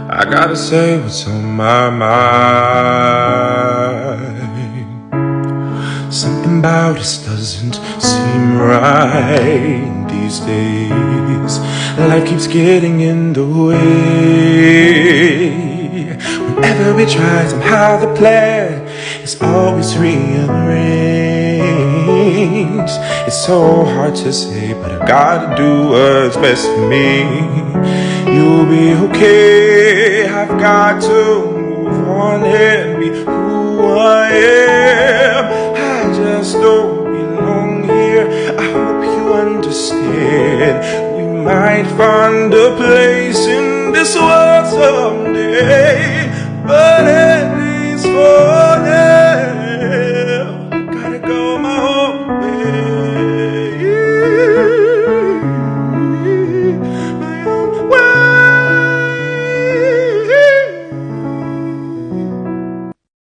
I gotta say what's on my mind. Something about us doesn't seem right these days. Life keeps getting in the way. Whenever we try, somehow the plan is always rearranged. It's so hard to say, but I gotta do what's best for me. You'll be okay, I've got to move on and be who I am. I just don't belong here, I hope you understand. We might find a place in this world someday, but at least for